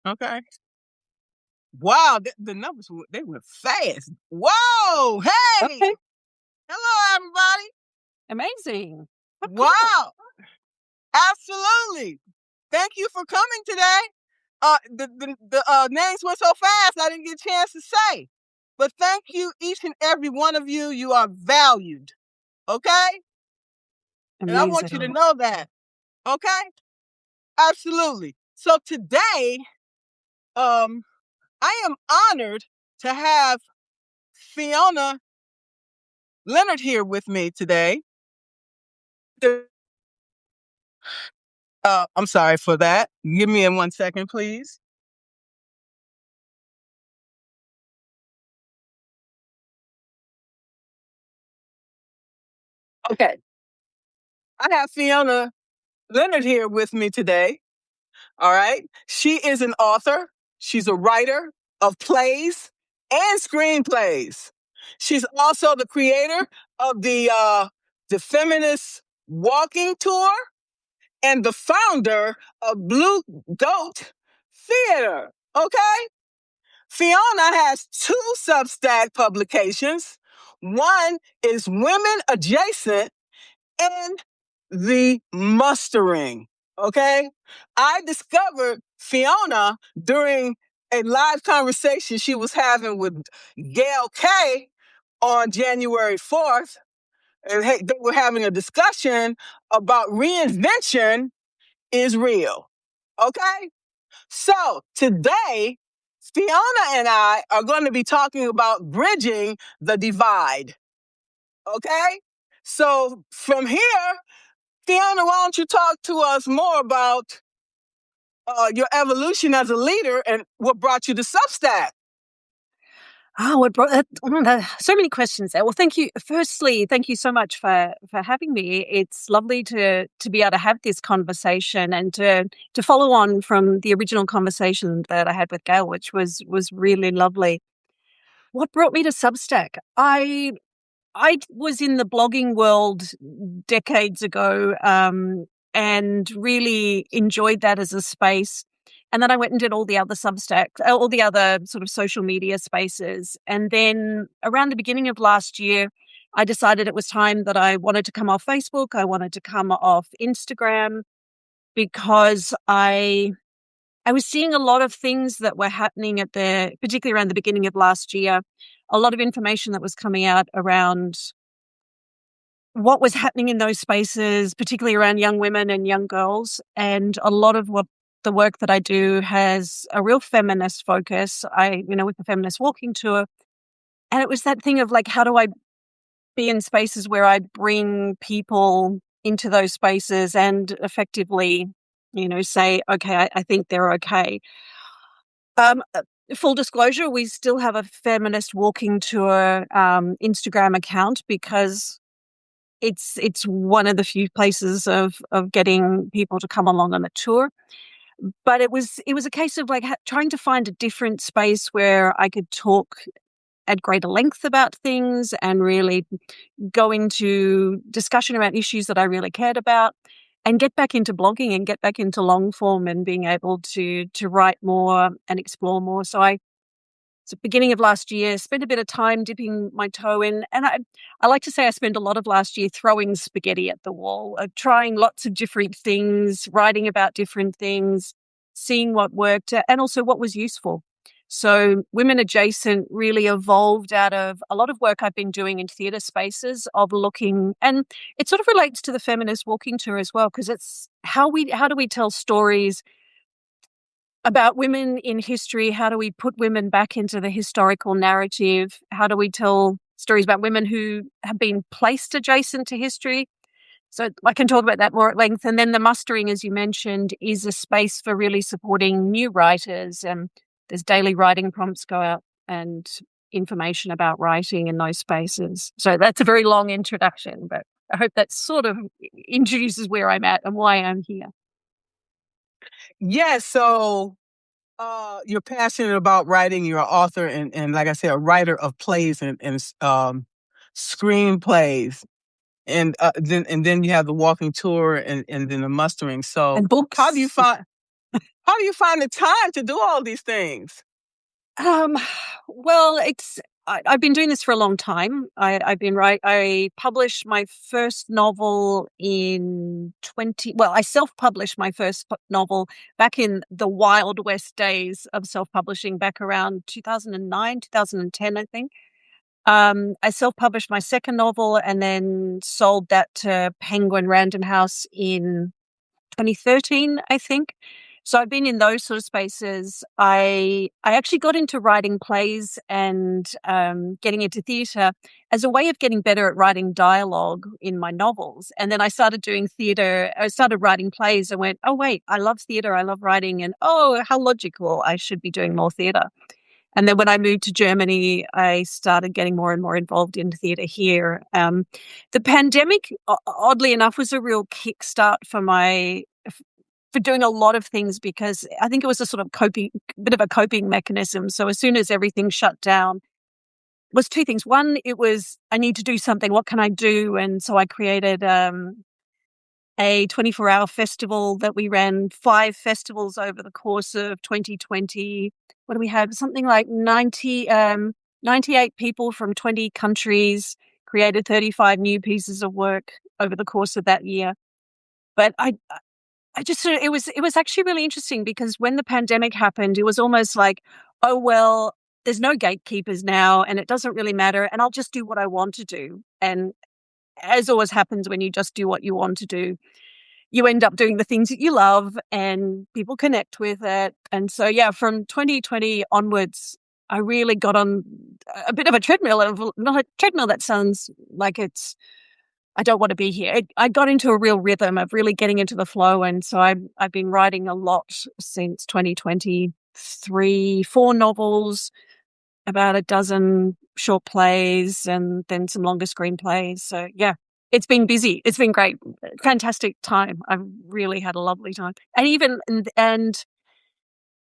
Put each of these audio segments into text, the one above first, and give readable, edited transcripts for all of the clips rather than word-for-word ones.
Okay. Wow, the numbers they went fast. Whoa! Hey, Okay. hello everybody. Amazing. What cool. Wow, absolutely. Thank you for coming today. The names went so fast I didn't get a chance to say, but thank you each and every one of you. You are valued. Okay, and I want you to Amazing. know that. Okay, absolutely. So today, I am honored to have Fiona Leonard here with me today. I'm sorry for that. Give me in 1 second, please. Okay. I have Fiona Leonard here with me today. All right. She is an author. She's a writer of plays and screenplays. She's also the creator of the feminist walking tour and the founder of Blue Goat Theater. Okay. Fiona has two Substack publications. One is Women Adjacent and The Mustering. Okay? I discovered Fiona during a live conversation she was having with Gail K on January 4th. And they were having a discussion about reinvention is real. Okay? So today, Fiona and I are going to be talking about bridging the divide. Okay? So from here, Fiona, why don't you talk to us more about your evolution as a leader and what brought you to Substack? Oh, what brought so many questions there. Well, thank you. Firstly, thank you so much for having me. It's lovely to be able to have this conversation and to follow on from the original conversation that I had with Gail, which was really lovely. What brought me to Substack? I was in the blogging world decades ago, and really enjoyed that as a space. And then I went and did all the other all the other sort of social media spaces. And then around the beginning of last year, I decided it was time that I wanted to come off Facebook. I wanted to come off Instagram because I was seeing a lot of things that were happening particularly around the beginning of last year, a lot of information that was coming out around what was happening in those spaces, particularly around young women and young girls. And a lot of what the work that I do has a real feminist focus. With the feminist walking tour. And it was that thing of like, how do I be in spaces where I bring people into those spaces and effectively, say, okay, I think they're okay. Um, Full disclosure, we still have a feminist walking tour Instagram account because it's one of the few places of getting people to come along on the tour. But it was a case of like trying to find a different space where I could talk at greater length about things and really go into discussion around issues that I really cared about, and get back into blogging and get back into long form and being able to write more and explore more. So beginning of last year, spent a bit of time dipping my toe in. And I like to say I spent a lot of last year throwing spaghetti at the wall, trying lots of different things, writing about different things, seeing what worked and also what was useful. So Women Adjacent really evolved out of a lot of work I've been doing in theatre spaces of looking, and it sort of relates to the feminist walking tour as well, because it's how do we tell stories about women in history? How do we put women back into the historical narrative? How do we tell stories about women who have been placed adjacent to history? So I can talk about that more at length. And then the mustering, as you mentioned, is a space for really supporting new writers. And there's daily writing prompts go out and information about writing in those spaces. So that's a very long introduction, but I hope that sort of introduces where I'm at and why I'm here. Yeah, so you're passionate about writing. You're an author and like I said, a writer of plays and screenplays. And then you have the walking tour and then the mustering. So And books. how do you find How do you find the time to do all these things? Um, well, I've been doing this for a long time. I published my first novel in 20, well, I self-published my first novel back in the Wild West days of self-publishing back around 2009, 2010, I think. I self-published my second novel and then sold that to Penguin Random House in 2013, I think. So I've been in those sort of spaces. I actually got into writing plays and getting into theatre as a way of getting better at writing dialogue in my novels. And then I started doing theatre. I started writing plays and went, oh wait, I love theatre. I love writing, and oh, how logical! I should be doing more theatre. And then when I moved to Germany, I started getting more and more involved in theatre here. The pandemic, oddly enough, was a real kickstart for doing a lot of things, because I think it was a sort of bit of a coping mechanism. So as soon as everything shut down, it was two things. One, it was, I need to do something. What can I do? And so I created a 24-hour festival that we ran 5 festivals over the course of 2020. What do we have? Something like 98 people from 20 countries, created 35 new pieces of work over the course of that year. But I just sort of, it was actually really interesting, because when the pandemic happened, it was almost like, oh, well, there's no gatekeepers now and it doesn't really matter, and I'll just do what I want to do. And as always happens when you just do what you want to do, you end up doing the things that you love and people connect with it. And so, yeah, from 2020 onwards, I really got on a bit of a treadmill, not a treadmill that sounds like it's, I don't want to be here. I got into a real rhythm of really getting into the flow. And so I've been writing a lot since 2023, 4 novels, about a dozen short plays, and then some longer screenplays. So yeah, it's been busy. It's been great. Fantastic time. I've really had a lovely time. And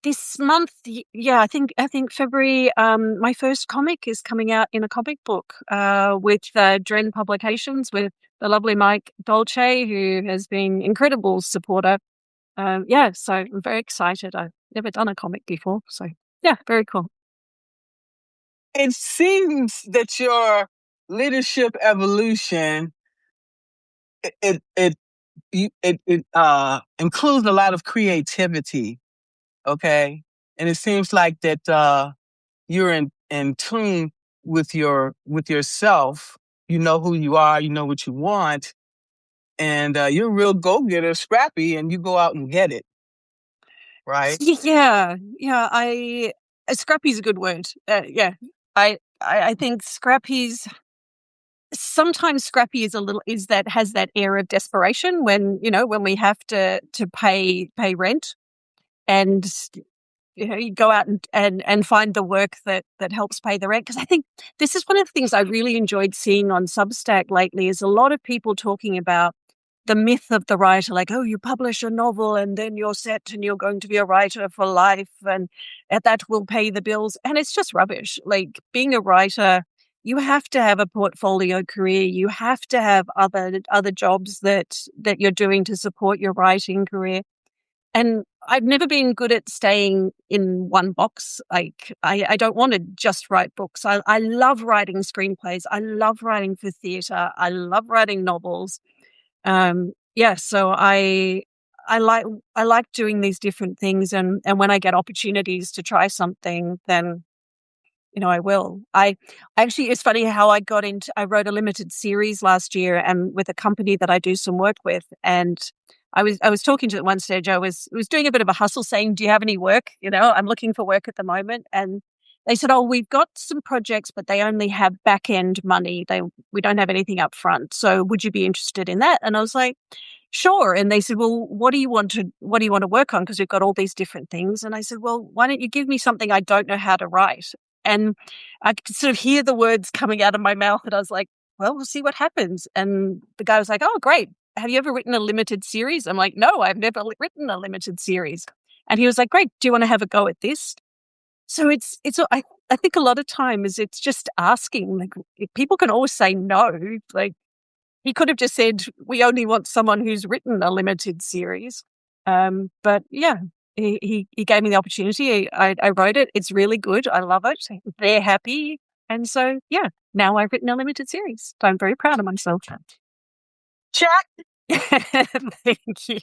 this month, yeah, I think February, my first comic is coming out in a comic book with Dren Publications, with the lovely Mike Dolce, who has been incredible supporter. Yeah, so I'm very excited. I've never done a comic before, so yeah, very cool. It seems that your leadership evolution it it it includes a lot of creativity. Okay, and it seems like that you're in tune with yourself. You know who you are. You know what you want, and you're a real go getter, scrappy, and you go out and get it. Right. Yeah, yeah. Scrappy's a good word. Yeah, I think scrappy's sometimes scrappy is a little is that has that air of desperation when, when we have to pay rent, and you go out and find the work that helps pay the rent. Because I think this is one of the things I really enjoyed seeing on Substack lately, is a lot of people talking about the myth of the writer, like, oh, you publish a novel and then you're set and you're going to be a writer for life, and that will pay the bills. And it's just rubbish. Like, being a writer, you have to have a portfolio career. You have to have other jobs that you're doing to support your writing career. And I've never been good at staying in one box. Like, I don't want to just write books. I love writing screenplays. I love writing for theatre. I love writing novels. Yeah, so I like I like doing these different things, and when I get opportunities to try something, then I will. I actually, it's funny how I wrote a limited series last year, and with a company that I do some work with, and I was talking to at one stage, I was doing a bit of a hustle, saying, do you have any work? I'm looking for work at the moment. And they said, oh, we've got some projects, but they only have back end money. We don't have anything up front. So would you be interested in that? And I was like, sure. And they said, well, what do you want to work on? Because we've got all these different things. And I said, well, why don't you give me something I don't know how to write? And I could sort of hear the words coming out of my mouth, and I was like, well, we'll see what happens. And the guy was like, oh, great. Have you ever written a limited series? I'm like, no, I've never written a limited series. And he was like, great. Do you want to have a go at this? So I think a lot of times it's just asking. Like, people can always say no. Like, he could have just said, we only want someone who's written a limited series. But yeah. he gave me the opportunity. I wrote it. It's really good. I love it. They're happy. And so, yeah, now I've written a limited series. So I'm very proud of myself. Check. Thank you.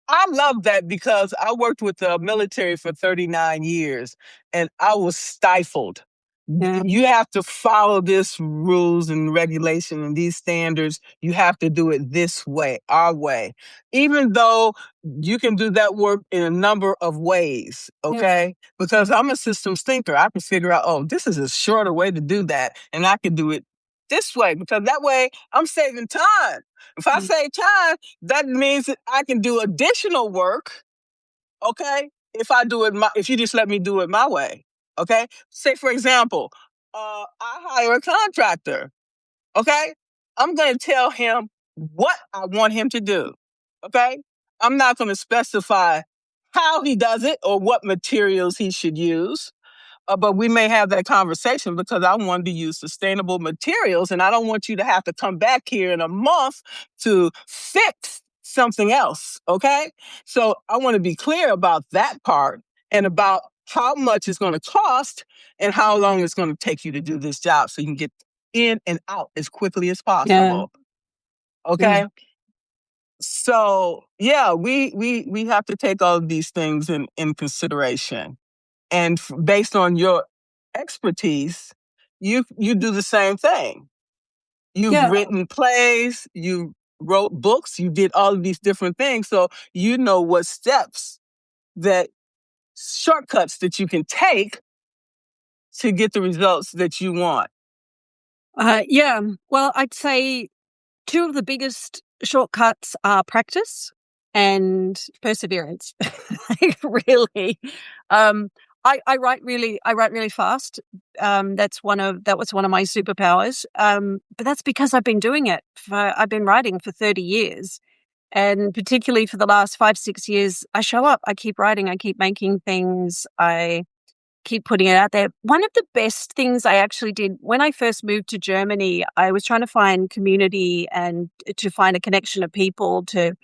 I love that because I worked with the military for 39 years and I was stifled. Yeah. You have to follow this rules and regulation and these standards. You have to do it this way, our way. Even though you can do that work in a number of ways, Yeah. okay? Because I'm a systems thinker. I can figure out, oh, this is a shorter way to do that. And I can do it this way because that way I'm saving time. If I save time, that means that I can do additional work, okay? If you just let me do it my way, okay? Say for example, I hire a contractor, okay? I'm going to tell him what I want him to do, okay? I'm not going to specify how he does it or what materials he should use. But we may have that conversation because I want to use sustainable materials and I don't want you to have to come back here in a month to fix something else. Okay. So I want to be clear about that part and about how much it's going to cost and how long it's going to take you to do this job so you can get in and out as quickly as Yeah. possible. Okay. So yeah, we have to take all of these things in consideration. And based on your expertise, you do the same thing. You've Yeah. written plays, you wrote books, you did all of these different things. So you know what steps that shortcuts that you can take to get the results that you want. Yeah. Well, I'd say two of the biggest shortcuts are practice and perseverance. Like, really. Um, I write really fast. That was one of my superpowers. But that's because I've been writing for 30 years. And particularly for the last 5, 6 years, I show up, I keep writing, I keep making things, I keep putting it out there. One of the best things I actually did when I first moved to Germany, I was trying to find community and to find a connection of people to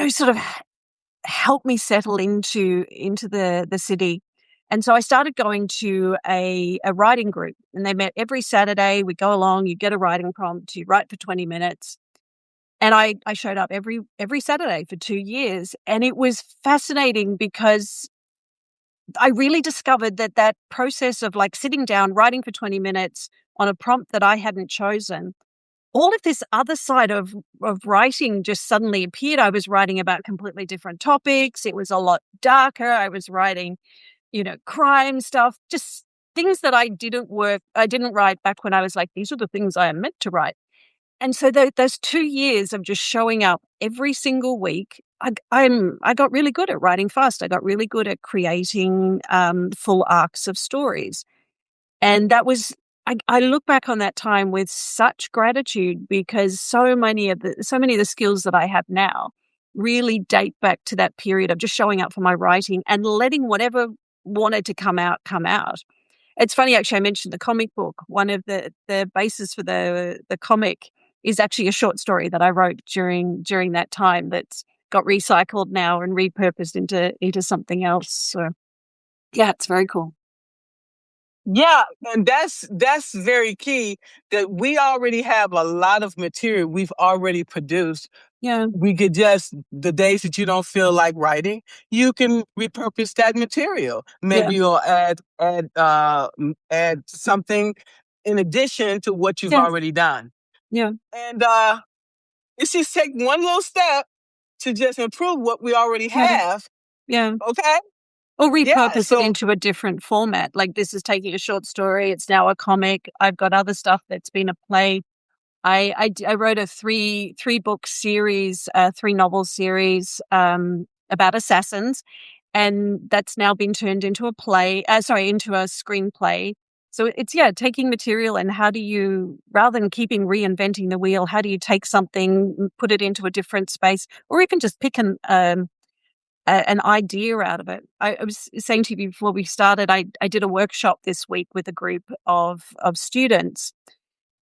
sort of help me settle into the city. And so I started going to a writing group, and they met every Saturday. We go along, you get a writing prompt, you write for 20 minutes. And I showed up every Saturday for 2 years, and it was fascinating because I really discovered that process of, like, sitting down, writing for 20 minutes on a prompt that I hadn't chosen, all of this other side of writing just suddenly appeared. I was writing about completely different topics. It was a lot darker. I was writing, crime stuff, just things that I didn't write back when I was like, these are the things I am meant to write. And so those 2 years of just showing up every single week, I got really good at writing fast. I got really good at creating full arcs of stories. And I look back on that time with such gratitude because so many of the skills that I have now really date back to that period of just showing up for my writing and letting whatever wanted to come out. It's funny, actually, I mentioned the comic book. One of the basis for the comic is actually a short story that I wrote during that time that's got recycled now and repurposed into something else. So yeah, it's very cool. Yeah, and that's very key that we already have a lot of material we've already produced. Yeah, We could just the days that you don't feel like writing, you can repurpose that material. yeah, Maybe you'll add something in addition to what you've yeah, already done. yeah, And it's just take one little step to just improve what we already yeah, have. yeah. Okay? Or Yeah. repurpose it So into a different format. Like, this is taking a short story, it's now a comic. I've got other stuff that's been a play. I wrote a three book series, 3 novel series about assassins, and that's now been turned into a play. Into a screenplay. So it's, yeah, taking material and how do you, rather than keeping reinventing the wheel, how do you take something, put it into a different space, or even just pick an idea out of it. I was saying to you before we started, I did a workshop this week with a group of students,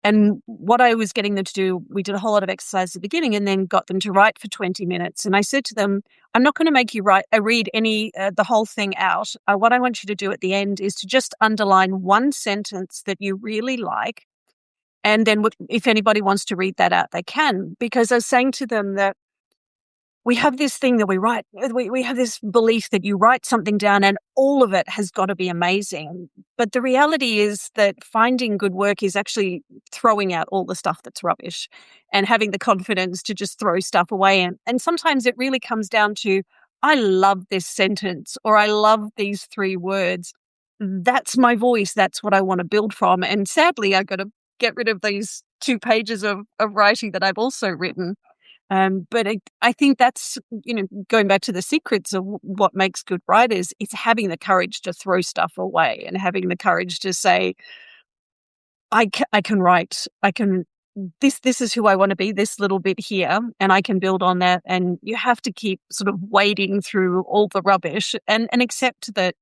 And what I was getting them to do, we did a whole lot of exercise at the beginning and then got them to write for 20 minutes. And I said to them, I'm not going to make you read the whole thing out. What I want you to do at the end is to just underline one sentence that you really like. And then if anybody wants to read that out, they can. Because I was saying to them that we have this thing that we write, we have this belief that you write something down and all of it has got to be amazing. But the reality is that finding good work is actually throwing out all the stuff that's rubbish and having the confidence to just throw stuff away. And sometimes it really comes down to, I love this sentence or I love these 3 words. That's my voice. That's what I want to build from. And sadly, I've got to get rid of these 2 pages of writing that I've also written. But I think that's, going back to the secrets of what makes good writers, it's having the courage to throw stuff away and having the courage to say, I can write, this is who I want to be, this little bit here, and I can build on that. And you have to keep sort of wading through all the rubbish and accept that,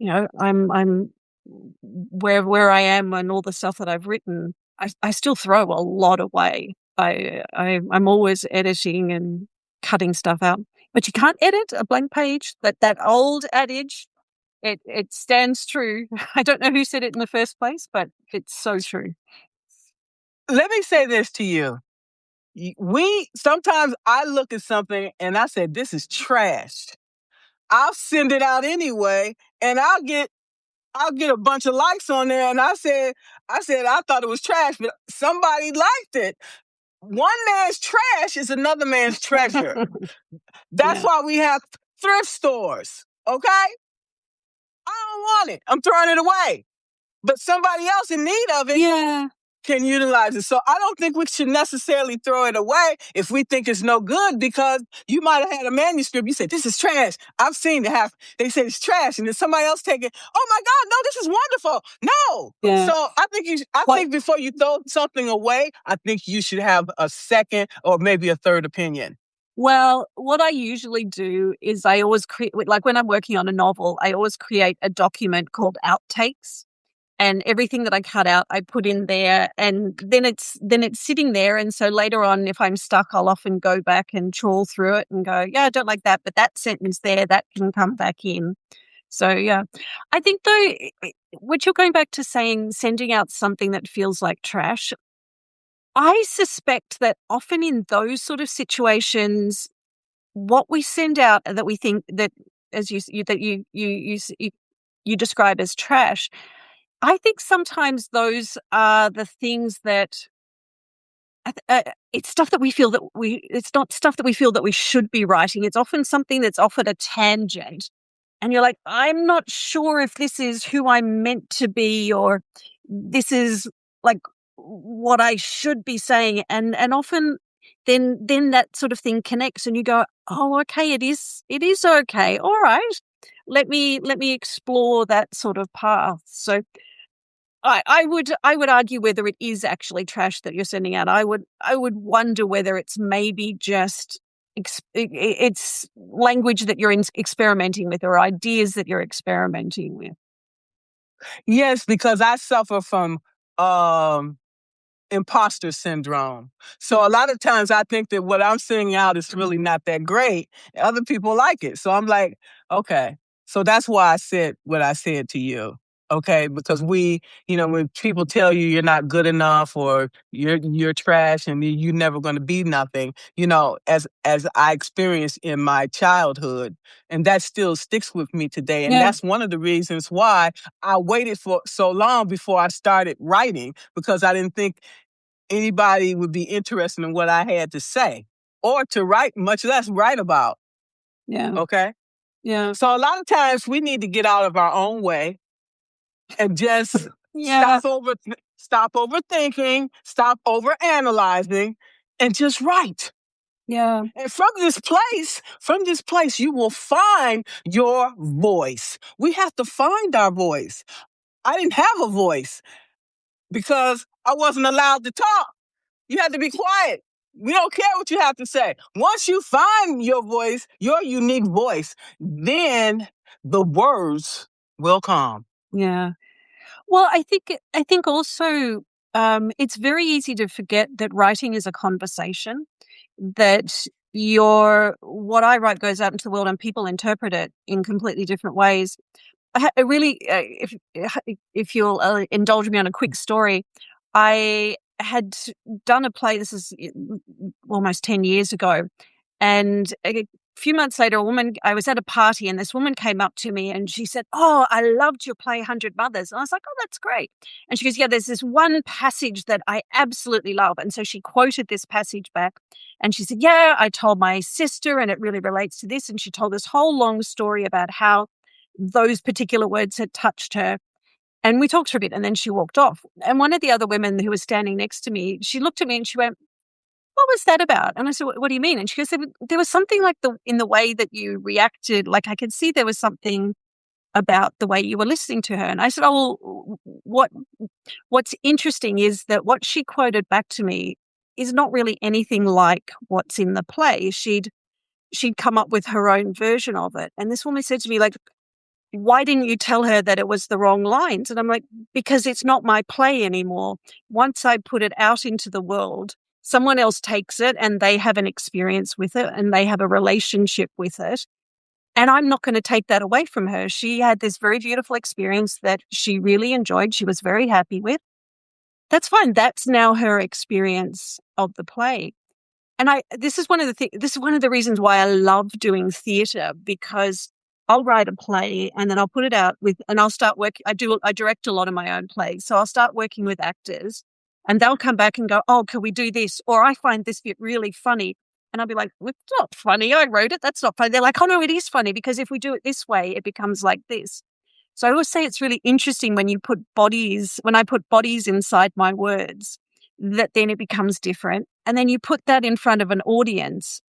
I'm where I am and all the stuff that I've written, I still throw a lot away. I'm always editing and cutting stuff out, but you can't edit a blank page. That old adage, it stands true. I don't know who said it in the first place, but it's so true. Let me say this to you. Sometimes I look at something and I say, this is trash. I'll send it out anyway, and I'll get a bunch of likes on there. And I said I thought it was trash, but somebody liked it. One man's trash is another man's treasure. That's why we have thrift stores. Okay? I don't want it. I'm throwing it away. But somebody else in need of it can utilize it. So I don't think we should necessarily throw it away if we think it's no good, because you might have had a manuscript. You say, this is trash. I've seen it happen. They say it's trash, and then somebody else take it. Oh my God, no, this is wonderful. No. Yeah. So I think before you throw something away, I think you should have a second or maybe a third opinion. Well, what I usually do is I always create, like when I'm working on a novel, I always create a document called outtakes. And everything that I cut out, I put in there, and then it's sitting there. And so later on, if I'm stuck, I'll often go back and trawl through it and go, yeah, I don't like that, but that sentence there, that can come back in. So yeah, I think though, what you're going back to saying, sending out something that feels like trash, I suspect that often in those sort of situations, what we send out that we think that, as you describe as trash, I think sometimes those are the things that it's stuff that we feel that it's not stuff that we feel that we should be writing. It's often something that's off at a tangent. And you're like, I'm not sure if this is who I'm meant to be, or this is like what I should be saying. And often then that sort of thing connects and you go, oh, okay, it is okay. All right. Let me explore that sort of path. So I would argue whether it is actually trash that you're sending out. I would wonder whether it's maybe just it's language that you're experimenting with, or ideas that you're experimenting with. Yes, because I suffer from imposter syndrome. So a lot of times I think that what I'm sending out is really not that great. Other people like it. So I'm like, okay. So that's why I said what I said to you. Okay, because when people tell you you're not good enough or you're trash and you're never going to be nothing, as I experienced in my childhood, and that still sticks with me today. And that's one of the reasons why I waited for so long before I started writing, because I didn't think anybody would be interested in what I had to say or to write, much less write about. Yeah. Okay. Yeah. So a lot of times we need to get out of our own way and just stop overthinking, stop overanalyzing, and just write. Yeah. And from this place, you will find your voice. We have to find our voice. I didn't have a voice because I wasn't allowed to talk. You have to be quiet. We don't care what you have to say. Once you find your voice, your unique voice, then the words will come. Yeah. Well, I think also It's very easy to forget that writing is a conversation, that what I write goes out into the world and people interpret it in completely different ways. I really, if you'll indulge me on a quick story, I had done a play. This is almost 10 years ago, and a few months later, I was at a party and this woman came up to me and she said, "Oh, I loved your play, 100 Mothers." And I was like, "Oh, that's great." And she goes, "Yeah, there's this one passage that I absolutely love." And so she quoted this passage back and she said, "Yeah, I told my sister and it really relates to this." And she told this whole long story about how those particular words had touched her. And we talked for a bit and then she walked off. And one of the other women who was standing next to me, she looked at me and she went, "What was that about?" And I said, "What do you mean?" And she goes, "There was something like in the way that you reacted, like I could see there was something about the way you were listening to her." And I said, "Oh, well, what's interesting is that what she quoted back to me is not really anything like what's in the play. She'd come up with her own version of it." And this woman said to me, like, "Why didn't you tell her that it was the wrong lines?" And I'm like, "Because it's not my play anymore. Once I put it out into the world, someone else takes it and they have an experience with it and they have a relationship with it. And I'm not going to take that away from her. She had this very beautiful experience that she really enjoyed. She was very happy with. That's fine. That's now her experience of the play." And this is one of the reasons why I love doing theatre, because I'll write a play and then I'll put it out and I'll start work. I direct a lot of my own plays. So I'll start working with actors and they'll come back and go, "Oh, can we do this?" Or, "I find this bit really funny." And I'll be like, "Well, it's not funny. I wrote it. That's not funny." They're like, "Oh no, it is funny because if we do it this way, it becomes like this." So I always say it's really interesting when I put bodies inside my words, that then it becomes different. And then you put that in front of an audience.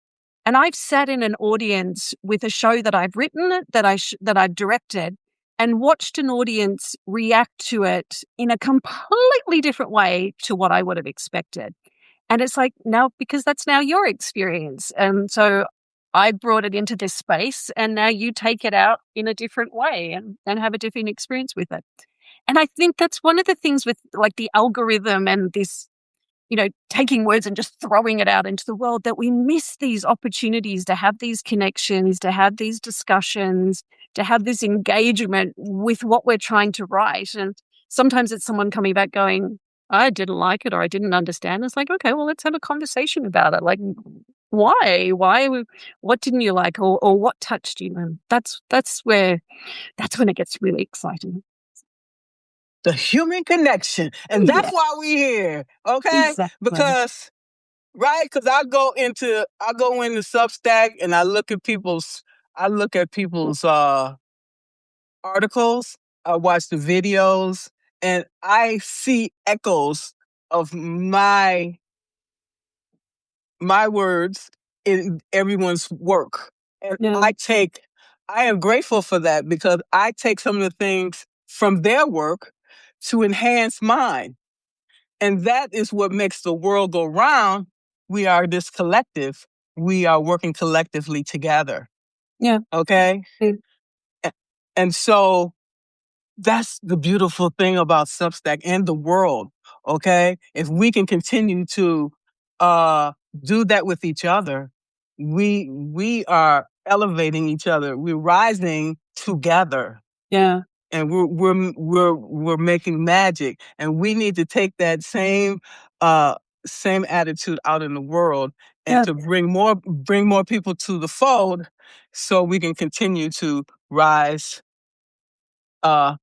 And I've sat in an audience with a show that I've written, that I've directed, and watched an audience react to it in a completely different way to what I would have expected. And it's like, now, because that's now your experience. And so I brought it into this space and now you take it out in a different way and have a different experience with it. And I think that's one of the things with like the algorithm and this, taking words and just throwing it out into the world, that we miss these opportunities to have these connections, to have these discussions, to have this engagement with what we're trying to write. And sometimes it's someone coming back going, "I didn't like it," or "I didn't understand." It's like, okay, well, let's have a conversation about it. Like, why? What didn't you like, or what touched you? And that's when it gets really exciting. The human connection. And that's Yeah, why we're here. Okay? exactly. Because right? Because I go into Substack and I look at people's articles, I watch the videos, and I see echoes of my words in everyone's work. And Yeah, I am grateful for that because I take some of the things from their work to enhance mine. And that is what makes the world go round. We are this collective. We are working collectively together. yeah, Okay. yeah, A- And so that's the beautiful thing about Substack and the world. Okay. If we can continue to uh, do that with each other, we are elevating each other. We're rising together, yeah, and we're making magic. And we need to take that uh, same attitude out in the world and yeah, to bring more people to the fold, so we can continue to rise uh,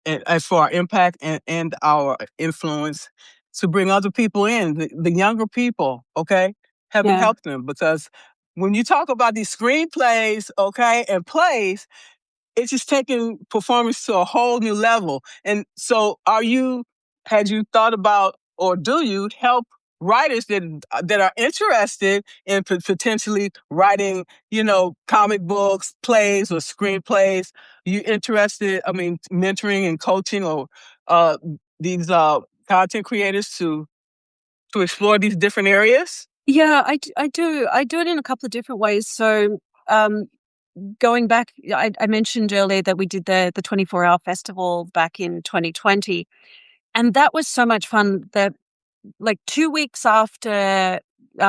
as for our impact and our influence, to bring other people in, the younger people, okay? Heaven yeah. help them, because when you talk about these screenplays, okay, and plays, it's just taking performance to a whole new level. And so had you thought about, or do you help writers that are interested in potentially writing, comic books, plays, or screenplays? You interested, I mean, mentoring and coaching, or uh, these content creators to explore these different areas? Yeah, I do. I do it in a couple of different ways. So, um, going back, I mentioned earlier that we did the 24-hour festival back in 2020. And that was so much fun that, like, 2 weeks after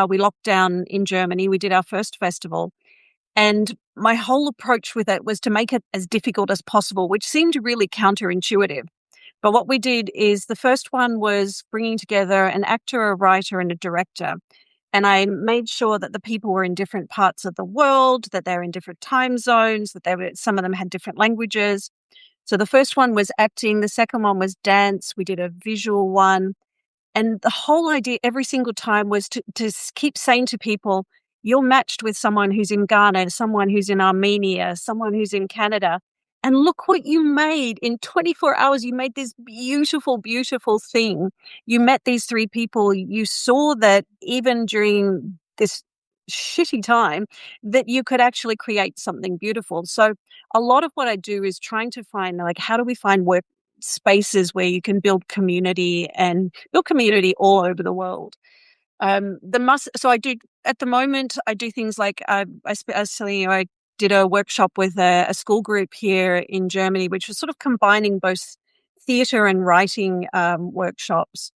we locked down in Germany, we did our first festival. And my whole approach with it was to make it as difficult as possible, which seemed really counterintuitive. But what we did is the first one was bringing together an actor, a writer, and a director. And I made sure that the people were in different parts of the world, that they're in different time zones, that some of them had different languages. So the first one was acting, the second one was dance. We did a visual one. And the whole idea every single time was to keep saying to people, you're matched with someone who's in Ghana, someone who's in Armenia, someone who's in Canada. And look what you made in 24 hours. You made this beautiful, beautiful thing. You met these three people. You saw that even during this shitty time, that you could actually create something beautiful. So a lot of what I do is trying to find, like, how do we find work spaces where you can build community and build community all over the world. So I do, at the moment, I do things like, I was telling you, I did a workshop with a school group here in Germany, which was sort of combining both theatre and writing workshops.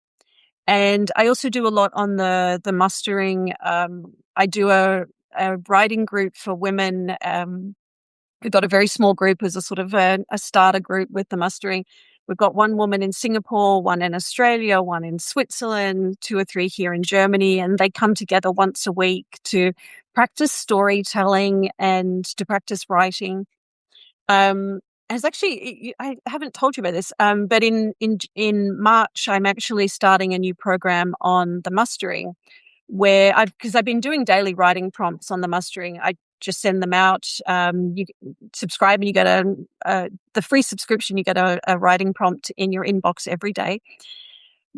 And I also do a lot on the mustering. I do a writing group for women. We've got a very small group as a sort of a starter group with the mustering. We've got one woman in Singapore, one in Australia, one in Switzerland, 2 or 3 here in Germany, and they come together once a week to practice storytelling and to practice writing. As actually, I haven't told you about this, but in March, I'm actually starting a new program on the mustering, because I've been doing daily writing prompts on the mustering. I just send them out. You subscribe and you get the free subscription. You get a writing prompt in your inbox every day.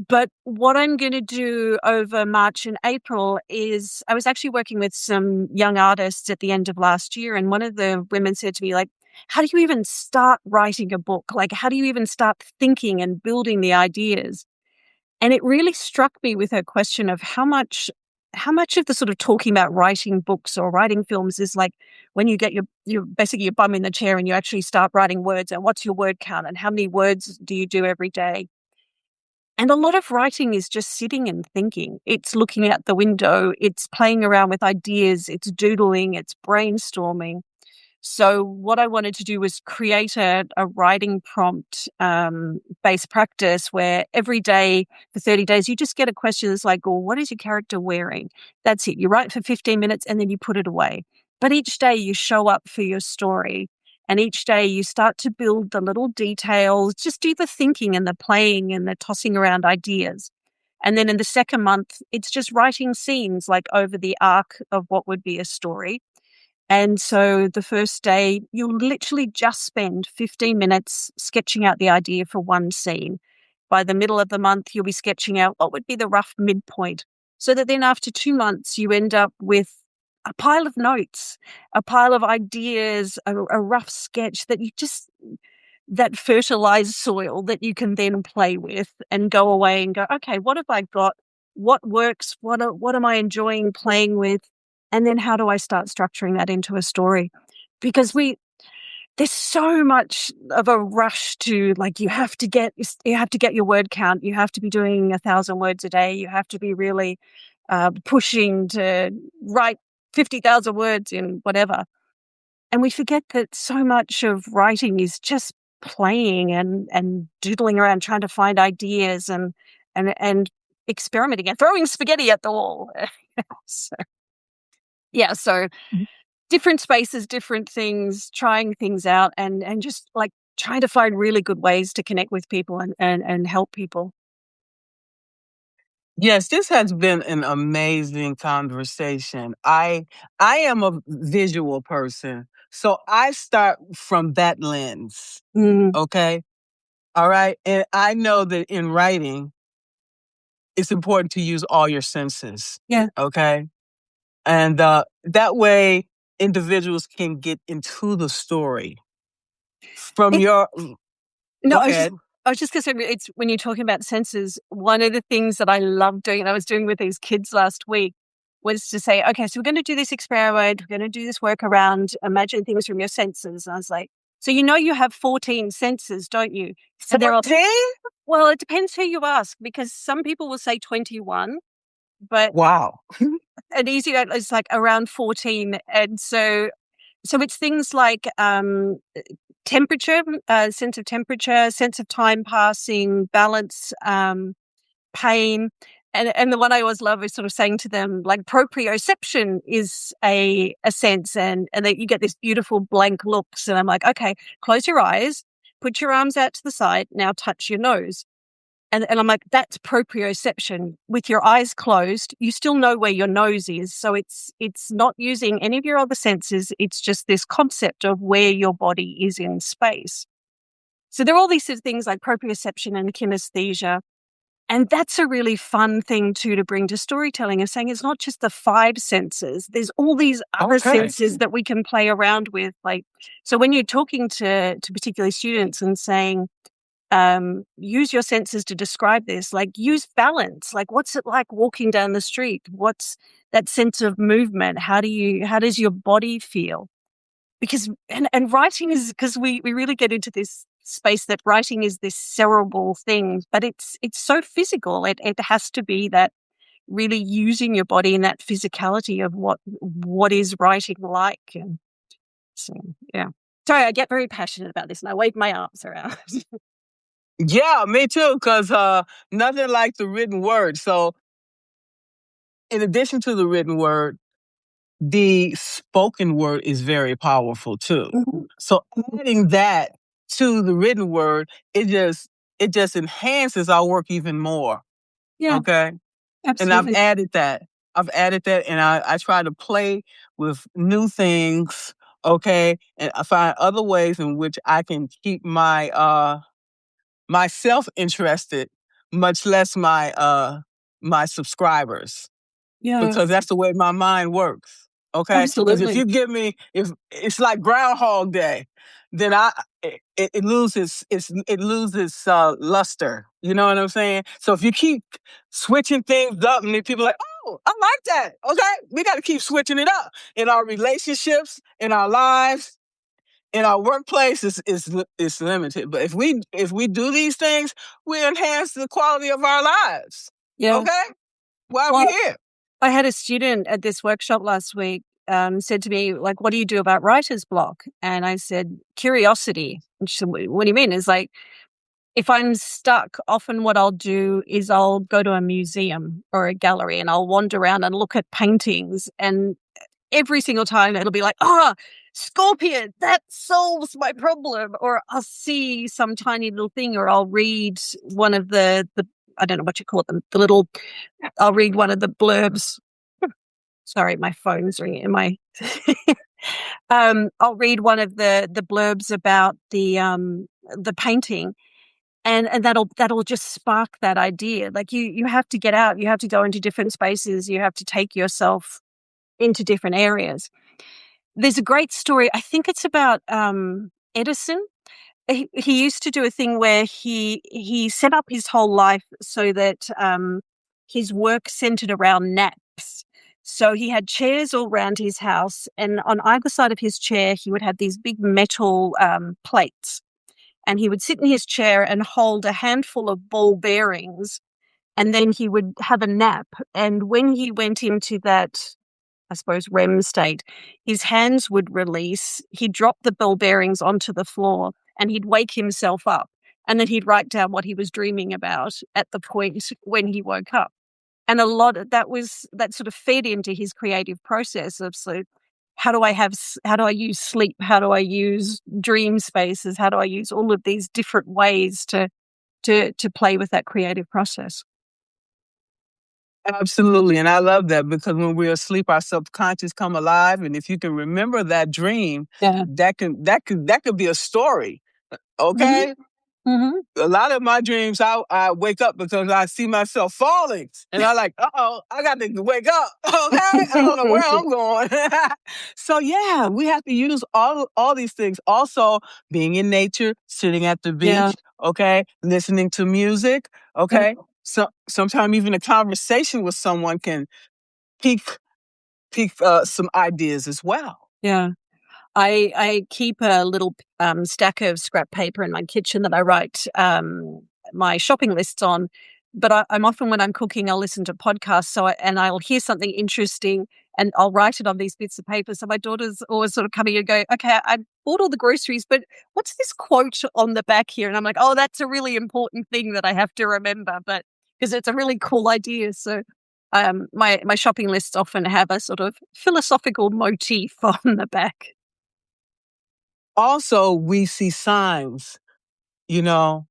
But what I'm going to do over March and April is, I was actually working with some young artists at the end of last year, and one of the women said to me, like, how do you even start writing a book? Like, how do you even start thinking and building the ideas? And it really struck me with her question of how much of the sort of talking about writing books or writing films is like when you get your basically your bum in the chair and you actually start writing words, and what's your word count and how many words do you do every day? And a lot of writing is just sitting and thinking. It's looking out the window, it's playing around with ideas, it's doodling, it's brainstorming. So what I wanted to do was create a writing prompt based practice where every day for 30 days, you just get a question that's like, well, what is your character wearing? That's it. You write for 15 minutes and then you put it away. But each day you show up for your story. And each day you start to build the little details, just do the thinking and the playing and the tossing around ideas. And then in the second month, it's just writing scenes like over the arc of what would be a story. And so the first day, you'll literally just spend 15 minutes sketching out the idea for one scene. By the middle of the month, you'll be sketching out what would be the rough midpoint. So that then after 2 months, you end up with a pile of notes, a pile of ideas, a rough sketch that fertilized soil that you can then play with and go away and go, okay, what have I got? What works? What am I enjoying playing with? And then how do I start structuring that into a story? Because there's so much of a rush to, like, you have to get your word count. You have to be doing 1,000 words a day. You have to be really pushing to write 50,000 words in whatever. And we forget that so much of writing is just playing and doodling around, trying to find ideas and experimenting and throwing spaghetti at the wall. So, yeah, so different spaces, different things, trying things out and just like trying to find really good ways to connect with people and help people. Yes, this has been an amazing conversation. I am a visual person, so I start from that lens. Okay? All right? And I know that in writing, it's important to use all your senses. Yeah. Okay? And that way individuals can get into the story from your No, go ahead. I was just going to say, it's when you're talking about senses, one of the things that I love doing, and I was doing with these kids last week, was to say, okay, so we're going to do this experiment, we're going to do this work around imagine things from your senses. And I was like, so you know you have 14 senses, don't you? And they're all 14? Well, it depends who you ask, because some people will say 21, but Wow. an easy is like around 14. And so it's things like temperature, sense of time passing, balance, pain. And the one I always love is sort of saying to them, like, proprioception is a sense, and that you get this beautiful blank looks. And I'm like, okay, close your eyes, put your arms out to the side, now touch your nose. And I'm like, that's proprioception. With your eyes closed, you still know where your nose is. So it's not using any of your other senses. It's just this concept of where your body is in space. So there are all these sort of things like proprioception and kinesthesia. And that's a really fun thing too to bring to storytelling, of saying it's not just the five senses. There's all these other Okay. senses that we can play around with. Like, so when you're talking to particular students and saying, use your senses to describe this, like use balance. Like, what's it like walking down the street? What's that sense of movement? How does your body feel? Because, and writing is, because we really get into this space that writing is this cerebral thing, but it's so physical. It has to be that really using your body and that physicality of what is writing like. And so, yeah. Sorry, I get very passionate about this and I wave my arms around. Yeah, me too, because nothing like the written word. So, in addition to the written word, the spoken word is very powerful too. Mhm. So, adding that to the written word, it just enhances our work even more. Yeah, Okay, and I've absolutely. added that. I've added that, and I try to play with new things. Okay, and I find other ways in which I can keep myself interested, much less my subscribers, Yeah, because that's the way my mind works. Okay, because if absolutely. you give me, if it's like Groundhog Day, then it loses luster. You know what I'm saying? So if you keep switching things up, and then people are like, oh, I like that. Okay, we got to keep switching it up in our relationships, in our lives, in our workplace is limited. But if we do these things, we enhance the quality of our lives. Yeah. Okay, why are we Well, here? I had a student at this workshop last week said to me, like, what do you do about writer's block? And I said, curiosity. And she said, what do you mean? It's like, if I'm stuck, often what I'll do is I'll go to a museum or a gallery and I'll wander around and look at paintings. And every single time it'll be like, scorpion, that solves my problem. Or I'll see some tiny little thing, or I'll read one of the I don't know what you call them, I'll read one of the blurbs. Sorry, my phone's ringing. I'll read one of the blurbs about the painting, and that'll just spark that idea. Like, you have to get out, you have to go into different spaces, you have to take yourself into different areas. There's a great story. I think it's about Edison. He used to do a thing where he set up his whole life so that his work centered around naps. So he had chairs all around his house, and on either side of his chair, he would have these big metal plates. And he would sit in his chair and hold a handful of ball bearings, and then he would have a nap. And when he went into that, I suppose, REM state, his hands would release, he'd drop the ball bearings onto the floor, and he'd wake himself up. And then he'd write down what he was dreaming about at the point when he woke up. And a lot of that sort of fed into his creative process of, so how do I use sleep? How do I use dream spaces? How do I use all of these different ways to play with that creative process? Absolutely, and I love that, because when we're asleep, our subconscious come alive, and if you can remember that dream, Yeah. that could be a story. Hmm. Okay, Hmm. a lot of my dreams, I wake up because I see myself falling, and I like, I got to wake up. Okay, I don't know where I'm going. So yeah, we have to use all these things. Also, being in nature, sitting at the Yeah. beach. Okay, listening to music. Yeah. Okay, so sometimes even a conversation with someone can pique some ideas as well. Yeah. I keep a little stack of scrap paper in my kitchen that I write my shopping lists on. But I'm often, when I'm cooking, I'll listen to podcasts. And I'll hear something interesting, and I'll write it on these bits of paper. So my daughter's always sort of coming and go, "Okay, I bought all the groceries, but what's this quote on the back here?" And I'm like, "Oh, that's a really important thing that I have to remember," but because it's a really cool idea. So my shopping lists often have a sort of philosophical motif on the back. Also, we see signs, you know,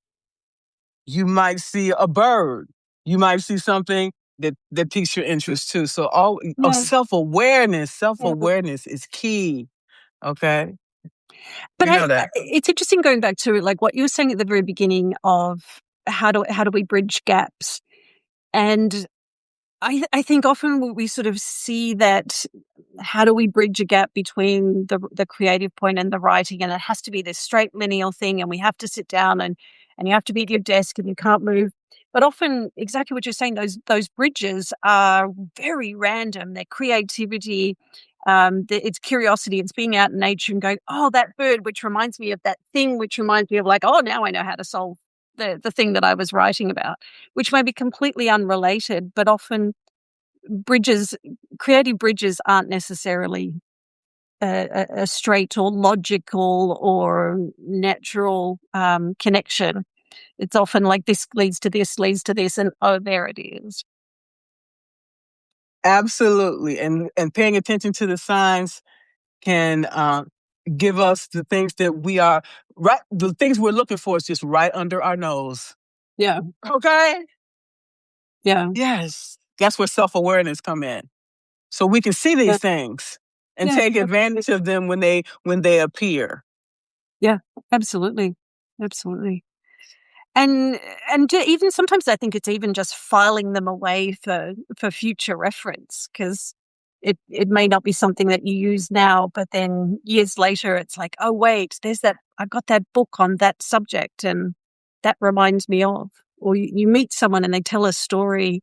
you might see a bird, you might see something that piques your interest too. So Yeah, self-awareness is key. Okay. but You know that. it's interesting going back to like what you were saying at the very beginning of how do we bridge gaps, and I think often we sort of see that, how do we bridge a gap between the creative point and the writing, and it has to be this straight lineal thing, and we have to sit down and you have to be at your desk and you can't move. But often, exactly what you're saying, those bridges are very random. They're creativity, it's curiosity, it's being out in nature and going, oh, that bird, which reminds me of that thing, which reminds me of, like, oh, now I know how to solve the thing that I was writing about, which may be completely unrelated, but often bridges, creative bridges, aren't necessarily a straight or logical or natural connection. It's often like this leads to this, leads to this, and oh, there it is. Absolutely. And paying attention to the signs can give us the things that we are right. The things we're looking for is just right under our nose. Yeah, Okay. yeah, Yes. That's where self-awareness come in. So we can see yeah, these things and yeah, take advantage of them when they appear. yeah. Absolutely, absolutely. And even sometimes I think it's even just filing them away for future reference, because it may not be something that you use now, but then years later it's like, oh wait, there's that, I got that book on that subject and that reminds me of. Or you meet someone and they tell a story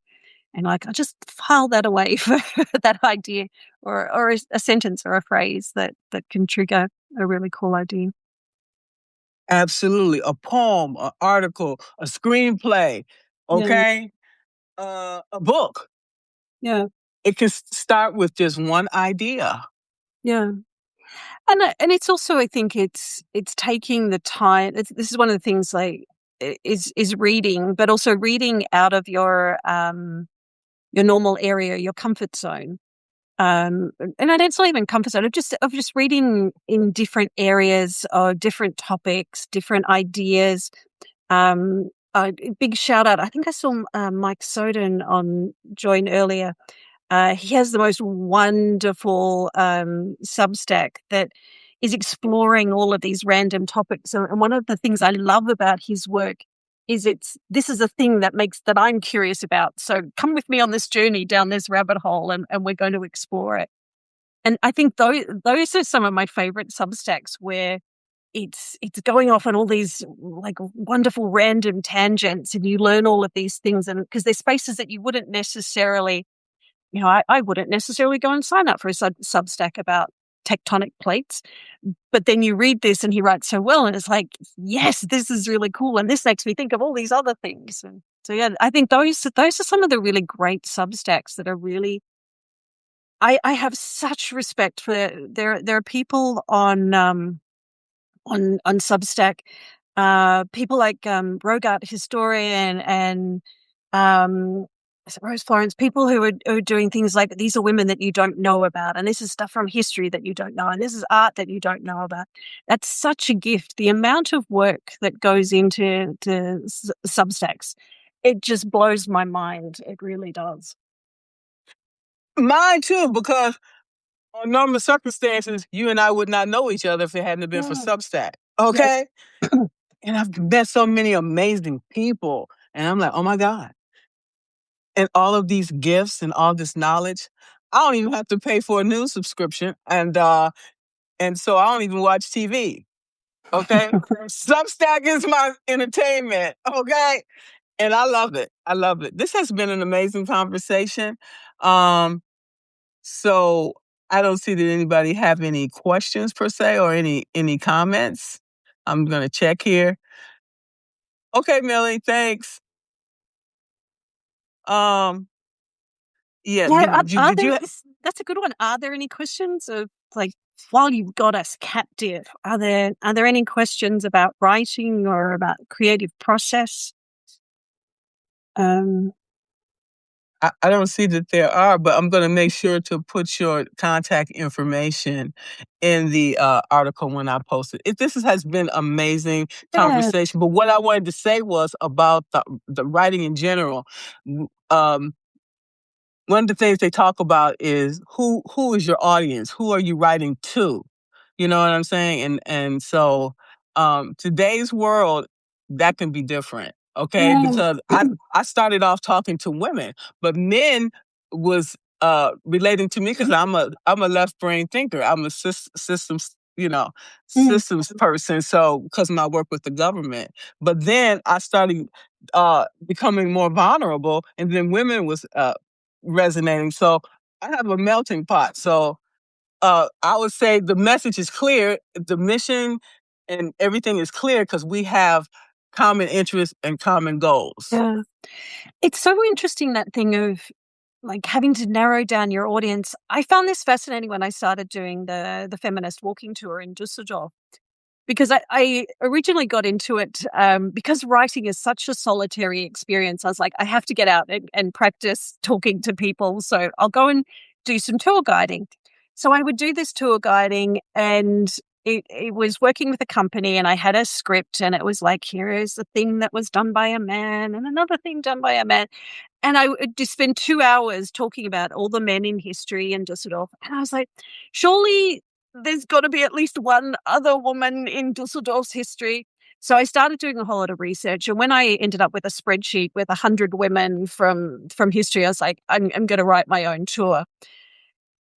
and like, I'll just file that away for that idea, or a sentence or a phrase that can trigger a really cool idea. Absolutely. A poem, an article, a screenplay, Yeah, okay? A book. yeah, It can start with just one idea. yeah. And it's also, I think it's taking the time. This is one of the things, like, is reading, but also reading out of your normal area, your comfort zone. And it's not even comfort zone, of just reading in different areas or different topics, different ideas. A big shout out. I think I saw Mike Soden on Join earlier. He has the most wonderful Substack that is exploring all of these random topics. And one of the things I love about his work is this is a thing that I'm curious about. So come with me on this journey down this rabbit hole, and we're going to explore it. And I think those are some of my favorite Substacks, where it's going off on all these like wonderful random tangents, and you learn all of these things, and because there's spaces that you wouldn't necessarily, I wouldn't necessarily go and sign up for a Substack about tectonic plates. But then you read this and he writes so well, and it's like, yes, this is really cool. And this makes me think of all these other things. And so, yeah, I think those are some of the really great Substacks that are really, I have such respect for. There are people on Substack, people like Rogart Historian and is it Rose Florence, people who are doing things like, these are women that you don't know about, and this is stuff from history that you don't know, and this is art that you don't know about. That's such a gift. The amount of work that goes into Substacks, it just blows my mind. It really does. Mine too, because on normal circumstances, you and I would not know each other if it hadn't been for Yeah. Substack. Yeah. Okay? And I've met so many amazing people. And I'm like, oh my God. And all of these gifts and all this knowledge. I don't even have to pay for a news subscription. And so I don't even watch TV. Okay. Substack is my entertainment. Okay. And I love it. I love it. This has been an amazing conversation. Um, so I don't see that anybody have any questions per se, or any comments. I'm gonna check here. Okay, Millie, thanks. Um, yeah, Yeah, are did there? you? That's a good one. Are there any questions of like while you've got us captive? Are there any questions about writing or about creative process? Um, I don't see that there are, but I'm going to make sure to put your contact information in the article when I post it. Has been amazing yeah, conversation, but what I wanted to say was about the writing in general. Um, One of the things they talk about is who is your audience? Who are you writing to? You know what I'm saying? And so today's world, that can be different. Okay. yeah, Because I started off talking to women, but men was relating to me because I'm a left brain thinker. I'm a systems, mm, systems person. So because of my work with the government. But then I started becoming more vulnerable, and then women was resonating. So I have a melting pot. So I would say the message is clear, the mission and everything is clear because we have common interests and common goals. yeah. It's so interesting, that thing of like having to narrow down your audience. I found this fascinating when I started doing the feminist walking tour in Düsseldorf. Because I originally got into it because writing is such a solitary experience. I was like, I have to get out and practice talking to people. So I'll go and do some tour guiding. So I would do this tour guiding, and it was working with a company, and I had a script, and it was like, here is the thing that was done by a man and another thing done by a man. And I would just spend 2 hours talking about all the men in history in Düsseldorf. And I was like, surely there's got to be at least one other woman in Dusseldorf's history. So I started doing a whole lot of research. And when I ended up with a spreadsheet with 100 women from history, I was like, I'm going to write my own tour.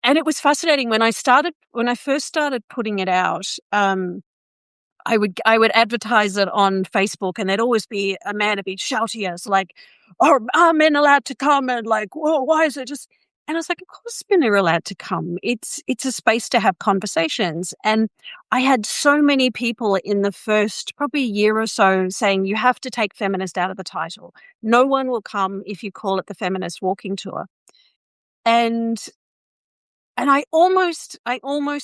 And it was fascinating when I first started putting it out. I would advertise it on Facebook, and there'd always be a man a bit shouty as like, "Oh, are men allowed to come?" And like, "Well, why is it just?" And I was like, "Of course, men are allowed to come. It's a space to have conversations." And I had so many people in the first probably year or so saying, "You have to take feminist out of the title. No one will come if you call it the feminist walking tour." And I almost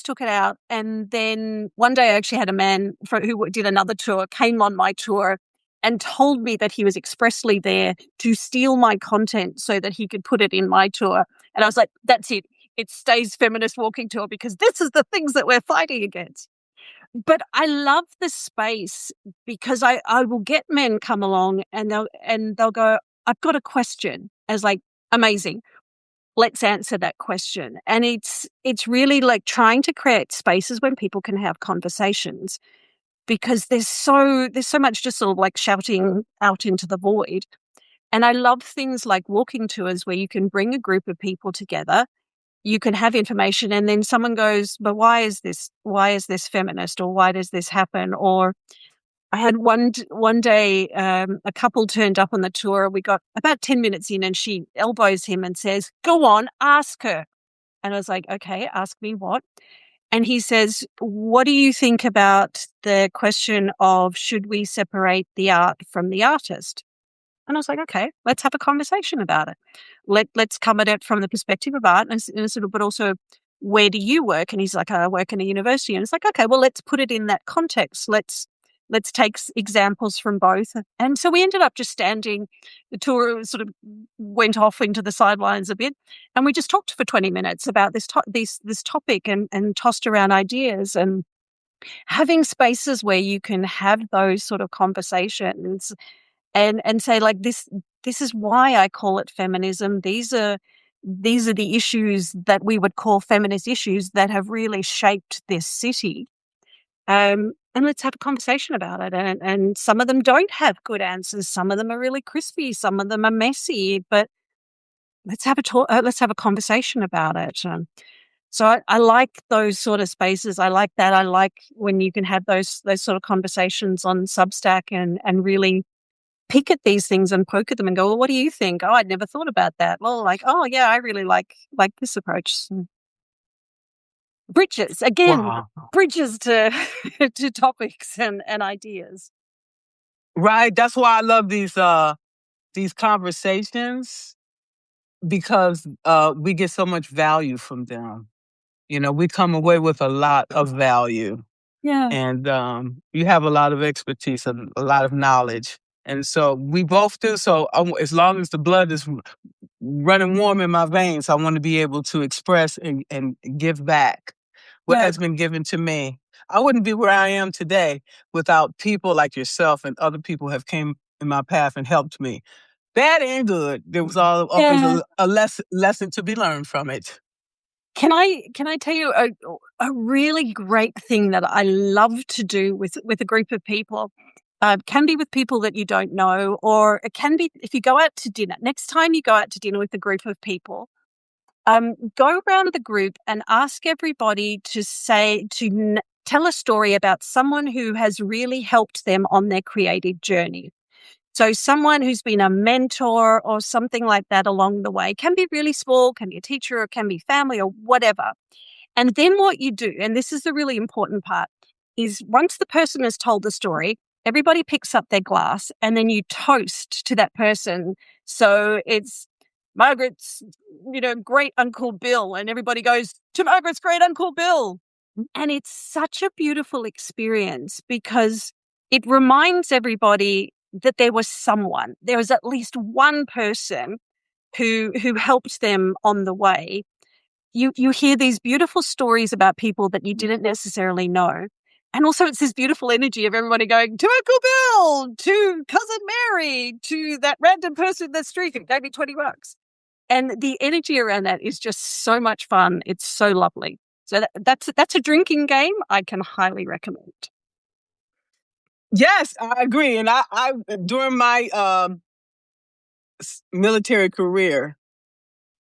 took it out, and then one day I actually had a man who did another tour, came on my tour and told me that he was expressly there to steal my content so that he could put it in my tour. And I was like, that's it. It stays feminist walking tour because this is the things that we're fighting against. But I love the space because I will get men come along and they'll go, I've got a question. I was like, amazing, let's answer that question. And it's really like trying to create spaces when people can have conversations, because there's so much just sort of like shouting out into the void. And I love things like walking tours where you can bring a group of people together, you can have information, and then someone goes, but why is this feminist, or why does this happen? Or I had one day, a couple turned up on the tour. We got about 10 minutes in, and she elbows him and says, "Go on, ask her." And I was like, "Okay, ask me what?" And he says, "What do you think about the question of should we separate the art from the artist?" And I was like, "Okay, let's have a conversation about it. Let's come at it from the perspective of art, and sort of, but also, where do you work?" And he's like, "I work in a university." And it's like, "Okay, well, let's put it in that context. Let's take examples from both." And so we ended up just standing. The tour sort of went off into the sidelines a bit, and we just talked for 20 minutes about this topic, and tossed around ideas, and having spaces where you can have those sort of conversations, and say like, this is why I call it feminism. These are the issues that we would call feminist issues that have really shaped this city. And let's have a conversation about it. And some of them don't have good answers. Some of them are really crispy. Some of them are messy. But let's have a talk. Let's have a conversation about it. So I like those sort of spaces. I like that. I like when you can have those sort of conversations on Substack, and really pick at these things and poke at them and go, well, what do you think? Oh, I'd never thought about that. Well, like, oh yeah, I really like this approach. So, bridges again, Wow. bridges to to topics and ideas. Right. That's why I love these conversations, because we get so much value from them. We come away with a lot of value, Yeah. and you have a lot of expertise and a lot of knowledge. And so we both do. So as long as the blood is running warm in my veins, I want to be able to express and give back what Yeah. has been given to me. I wouldn't be where I am today without people like yourself and other people who have came in my path and helped me. Bad and good. There was always Yeah. a lesson to be learned from it. Can I tell you a really great thing that I love to do with a group of people? Can be with people that you don't know, or it can be if you go out to dinner. Next time you go out to dinner with a group of people, go around the group and ask everybody to tell a story about someone who has really helped them on their creative journey. So someone who's been a mentor or something like that along the way. Can be really small, can be a teacher, or can be family, or whatever. And then what you do, and this is the really important part, is once the person has told the story, everybody picks up their glass and then you toast to that person. So it's Margaret's, great Uncle Bill, and everybody goes to Margaret's great Uncle Bill. And it's such a beautiful experience because it reminds everybody that there was at least one person who helped them on the way. You hear these beautiful stories about people that you didn't necessarily know. And also it's this beautiful energy of everybody going to Uncle Bill, to Cousin Mary, to that random person in the street who gave me $20. And the energy around that is just so much fun. It's so lovely. So that's a drinking game I can highly recommend. Yes, I agree. And I during my military career,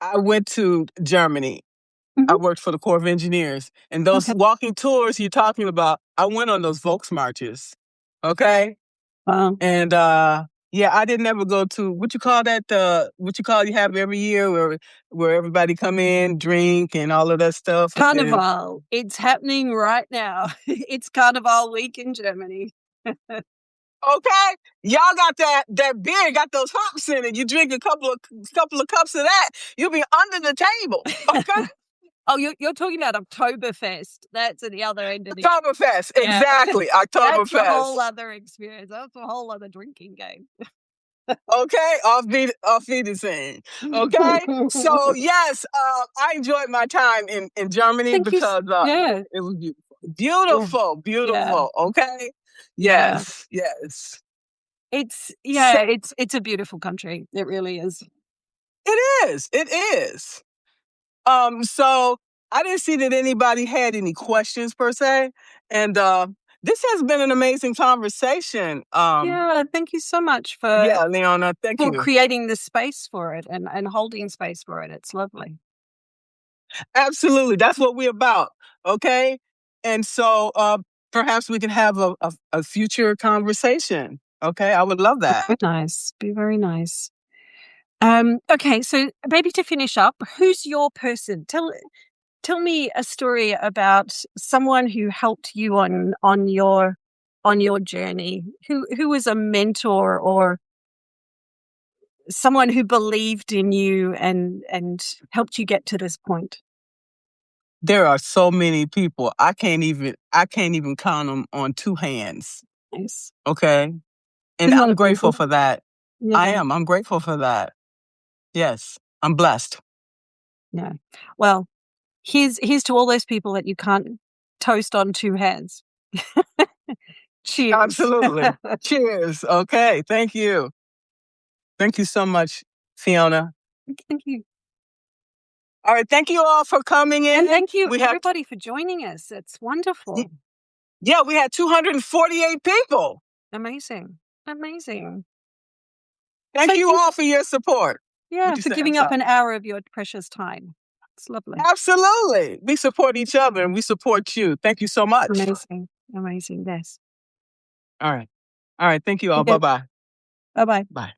I went to Germany. I Mhm. worked for the Corps of Engineers, and those Okay. walking tours you're talking about, I went on those Volksmarches. Okay, Wow. and yeah, I didn't ever go to what you call that. What you call you have every year where everybody come in, drink, and all of that stuff. And Carnival. It's happening right now. It's Carnival week in Germany. okay, y'all got that beer, got those hops in it. You drink a couple of cups of that, you'll be under the table. Okay. Oh, you're talking about Oktoberfest. That's at the other end of the Oktoberfest, yeah. exactly. That's a whole Oktoberfest. other experience. That's a whole other drinking game. Okay, off the scene. Okay, so yes, I enjoyed my time in Germany Thank you. because Yeah. it was beautiful, Yeah. beautiful, Yeah. beautiful. Okay, Yeah. yes, yes. It's So it's a beautiful country. It really is. it is. So I didn't see that anybody had any questions per se, and this has been an amazing conversation. Yeah, thank you so much Yeah, Leona, thank for you. creating the space for it and holding space for it. It's lovely. Absolutely. That's what we're about. Okay. And so perhaps we can have a future conversation. Okay. I would love that. Very nice. Be very nice. Okay, so maybe to finish up, who's your person? Tell me a story about someone who helped you on your journey. Who was a mentor or someone who believed in you and helped you get to this point? There are so many people. I can't even count them on two hands. Nice. Okay. And There's a lot I'm of grateful people. for that. I Yeah. am. I'm grateful for that. Yes. I'm blessed. Yeah. Well, here's to all those people that you can't toast on two hands. Cheers. Absolutely. Cheers. Okay. Thank you. Thank you so much, Fiona. Thank you. All right. Thank you all for coming in. And thank you, We have, everybody, for joining us. It's wonderful. yeah, we had 248 people. Amazing. Amazing. Thank So you all for your support. yeah, Would you for say? I'm giving up sorry. an hour of your precious time. It's lovely. Absolutely. We support each other and we support you. Thank you so much. Amazing. Amazing. Yes. All right. All right. Thank you all. Okay. Bye-bye. Bye-bye. Bye.